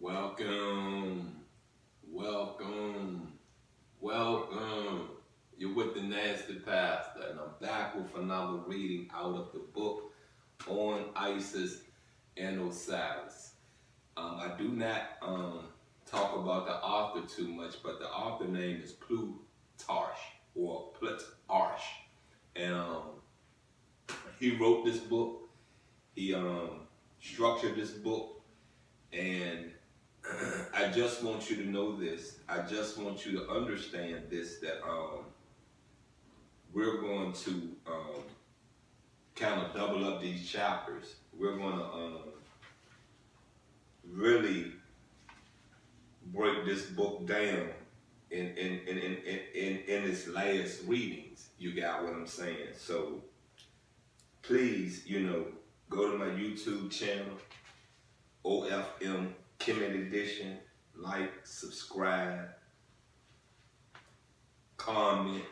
Welcome, welcome, welcome. You're with the Nasty Pastor, and I'm back with another reading out of the book on Isis and Osiris. I do not talk about the author too much, but the author name is Plutarch or Plutarch, and he wrote this book. He structured this book, and I just want you to know this. I just want you to understand this, that we're going to kind of double up these chapters. We're going to really break this book down in its last readings. You got what I'm saying? So please, go to my YouTube channel, OFM Kemet Edition. Like, subscribe, comment,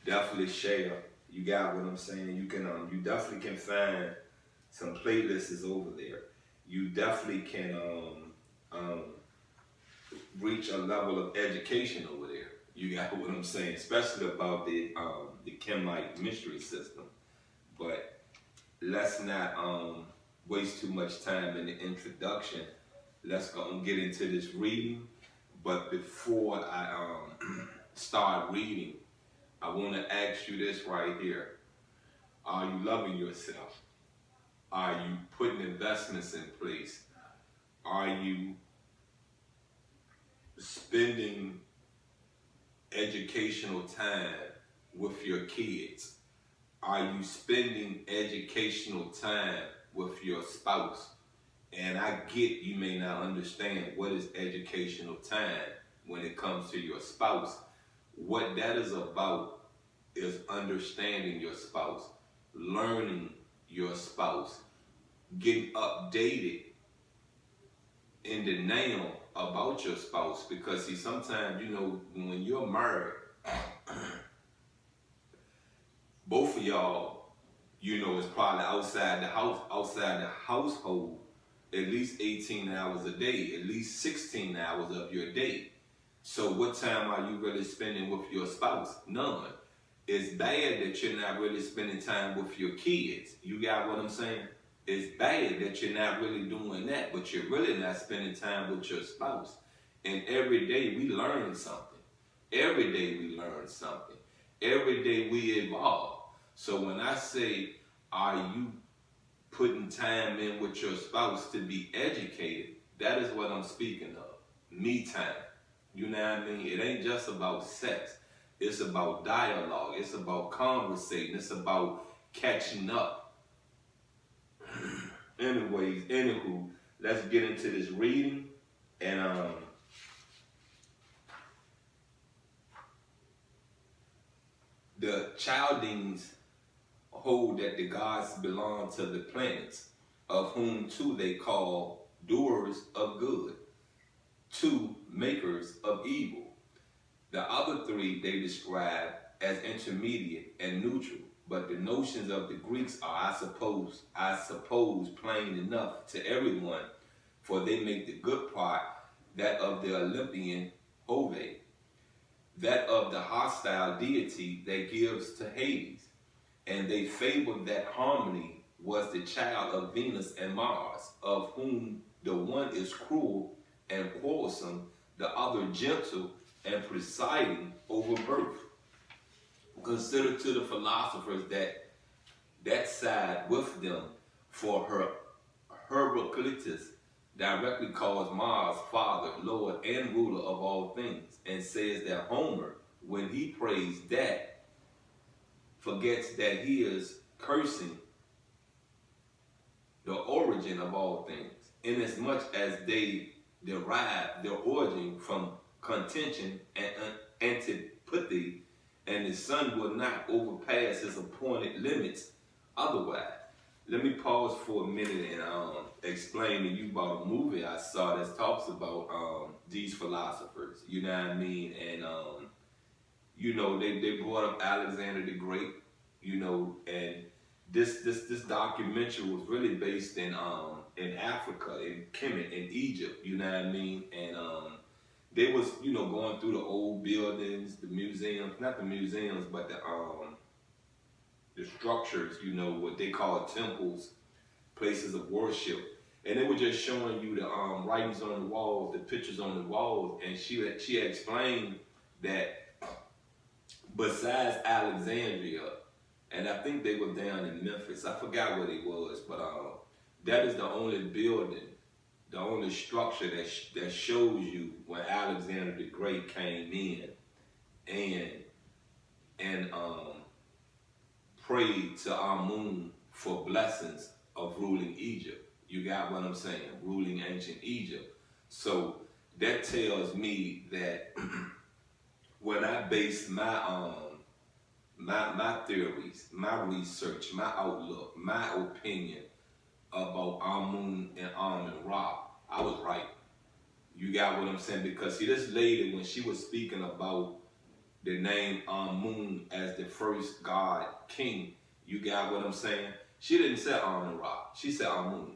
definitely share. You got what I'm saying? You can you definitely can find some playlists over there. You definitely can reach a level of education over there. You got what I'm saying, especially about the Kemite mystery system. But let's not waste too much time in the introduction. Let's go and get into this reading. But before I start reading, I want to ask you this right here. Are you loving yourself? Are you putting investments in place? Are you spending educational time with your kids? Are you spending educational time with your spouse? And I get you may not understand what is educational time when it comes to your spouse. What that is about is understanding your spouse, learning your spouse, getting updated in the now about your spouse. Because see, sometimes, when you're married, both of y'all, is probably outside the household, at least 18 hours a day, at least 16 hours of your day. So what time are you really spending with your spouse? None. It's bad that you're not really spending time with your kids. You got what I'm saying? It's bad that you're not really doing that, but you're really not spending time with your spouse. And every day we learn something. Every day we learn something. Every day we evolve. So when I say, are you putting time in with your spouse to be educated, that is what I'm speaking of. Me time. You know what I mean? It ain't just about sex. It's about dialogue. It's about conversating. It's about catching up. Anywho, let's get into this reading. And the Chaldeans hold that the gods belong to the planets, of whom two they call doers of good, two makers of evil. The other three they describe as intermediate and neutral, but the notions of the Greeks are, I suppose, plain enough to everyone, for they make the good part that of the Olympian Hove, that of the hostile deity that gives to Hades. And they fabled that harmony was the child of Venus and Mars, of whom the one is cruel and quarrelsome, the other gentle and presiding over birth. Consider to the philosophers that side with them, for Heraclitus directly calls Mars father, lord, and ruler of all things, and says that Homer, when he prays that, forgets that he is cursing the origin of all things, inasmuch as they derive their origin from contention and antipathy, and the sun will not overpass his appointed limits otherwise. Let me pause for a minute and explain to you about a movie I saw that talks about these philosophers. You know what I mean? And they brought up Alexander the Great, and this documentary was really based in Africa, in Kemet, in Egypt. You know what I mean? And they was going through the old buildings, the museums, not the museums, but the structures. What they call temples, places of worship. And they were just showing you the writings on the walls, the pictures on the walls, and she explained that besides Alexandria, and I think they were down in Memphis. I forgot what it was, but that is the only building, the only structure that shows you when Alexander the Great came in and prayed to Amun for blessings of ruling Egypt. You got what I'm saying? Ruling ancient Egypt. So that tells me that when I base my my theories, my research, my outlook, my opinion about Amun and Ra, I was right. You got what I'm saying? Because see, this lady, when she was speaking about the name Amun as the first god king, you got what I'm saying? She didn't say Ra. She said Amun.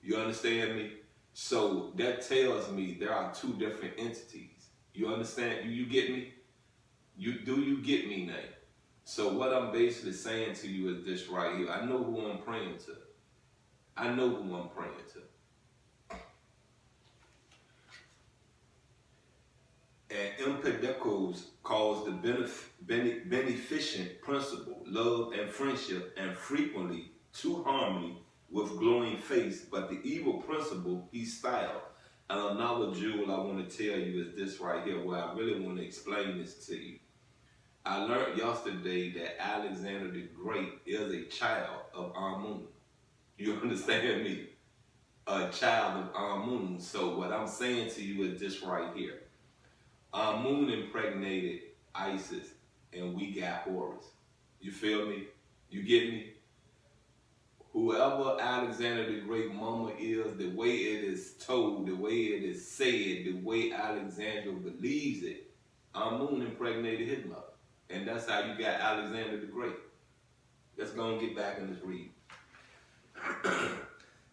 You understand me? So that tells me there are two different entities. You understand? You get me? You get me now? So what I'm basically saying to you is this right here. I know who I'm praying to. I know who I'm praying to. And Empedocles calls the beneficent principle, love and friendship, and frequently to harmony with glowing face, but the evil principle he styled. And another jewel I want to tell you is this right here, where I really want to explain this to you. I learned yesterday that Alexander the Great is a child of Amun. You understand me? A child of Amun. So what I'm saying to you is this right here. Amun impregnated Isis, and we got Horus. You feel me? You get me? Whoever Alexander the Great mama is, the way it is told, the way it is said, the way Alexander believes it, Amun impregnated his mother. And that's how you got Alexander the Great. Let's go and get back in this read.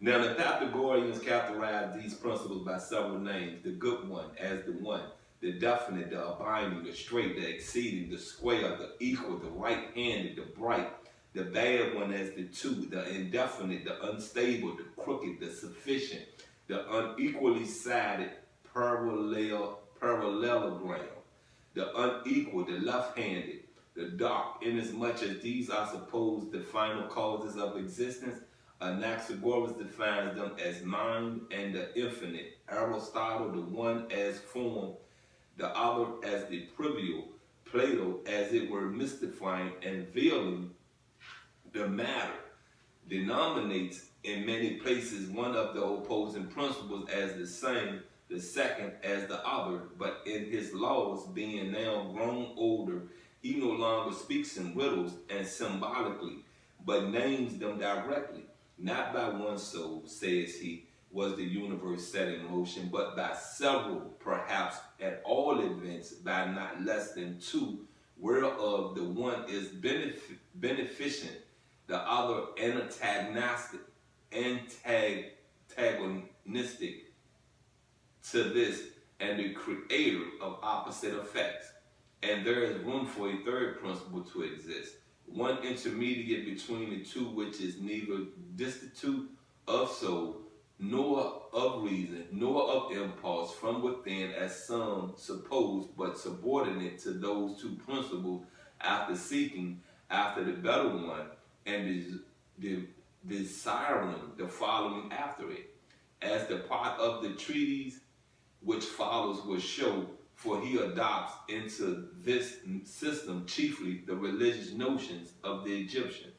Now the Pythagoreans characterized these principles by several names. The good one as the one, the definite, the abiding, the straight, the exceeding, the square, the equal, the right-handed, the bright, the bad one as the two, the indefinite, the unstable, the crooked, the sufficient, the unequally sided parallelogram, the unequal, the left-handed, the dark, inasmuch as these are supposed the final causes of existence. Anaxagoras defines them as mind and the infinite, Aristotle the one as form, the other as the trivial, Plato as it were mystifying and veiling the matter, denominates in many places one of the opposing principles as the same, the second as the other, but in his laws, being now grown older, he no longer speaks in riddles and symbolically, but names them directly. Not by one soul, says he, was the universe set in motion, but by several, perhaps at all events, by not less than two, whereof the one is beneficent, the other antagonistic to this, and the creator of opposite effects. And there is room for a third principle to exist, one intermediate between the two, which is neither destitute of soul, nor of reason, nor of impulse from within, as some suppose, but subordinate to those two principles, after seeking after the better one, and desiring the following after it. As the part of the treatise which follows will show, for he adopts into this system chiefly the religious notions of the Egyptians.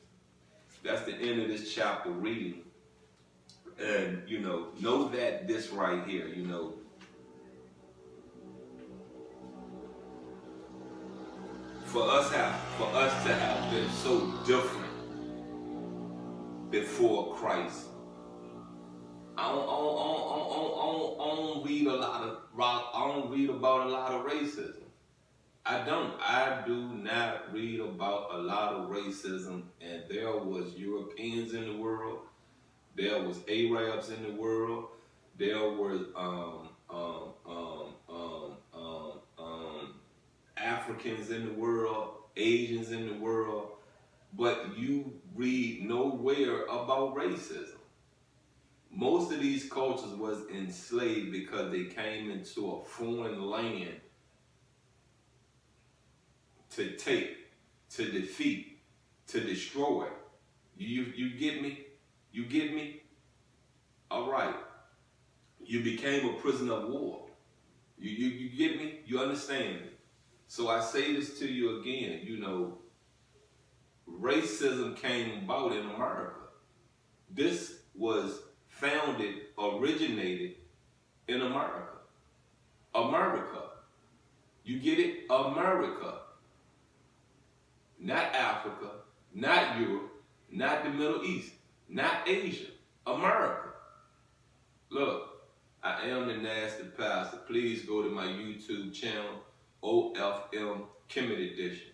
That's the end of this chapter reading. And, know that this right here, for us to have been so different before Christ, I don't read about a lot of racism. I do not read about a lot of racism, and there was Europeans in the world, there was Arabs in the world, there was Africans in the world, Asians in the world, but you read nowhere about racism. Most of these cultures was enslaved because they came into a foreign land to take, to defeat, to destroy. You get me? You get me? All right. You became a prisoner of war. You get me? You understand me? So I say this to you again, racism came about in America. This was founded, originated in America. America. You get it? America. Not Africa, not Europe, not the Middle East, not Asia. America. Look, I am the Nasty Pastor. Please go to my YouTube channel, OFM Kemet Edition.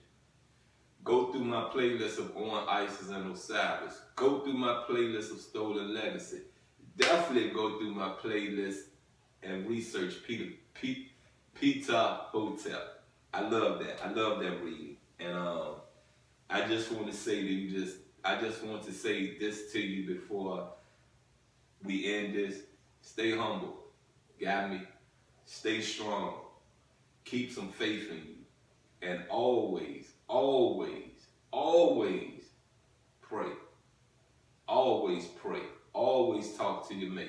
Go through my playlist of On Isis and Osiris. Go through my playlist of Stolen Legacy. Definitely go through my playlist and research Peter Hotel. I love that. I love that reading. And I just want to say to you, I just want to say this to you before we end this. Stay humble. Got me? Stay strong. Keep some faith in you. And always, always, always pray. Always pray. Always talk to your mate.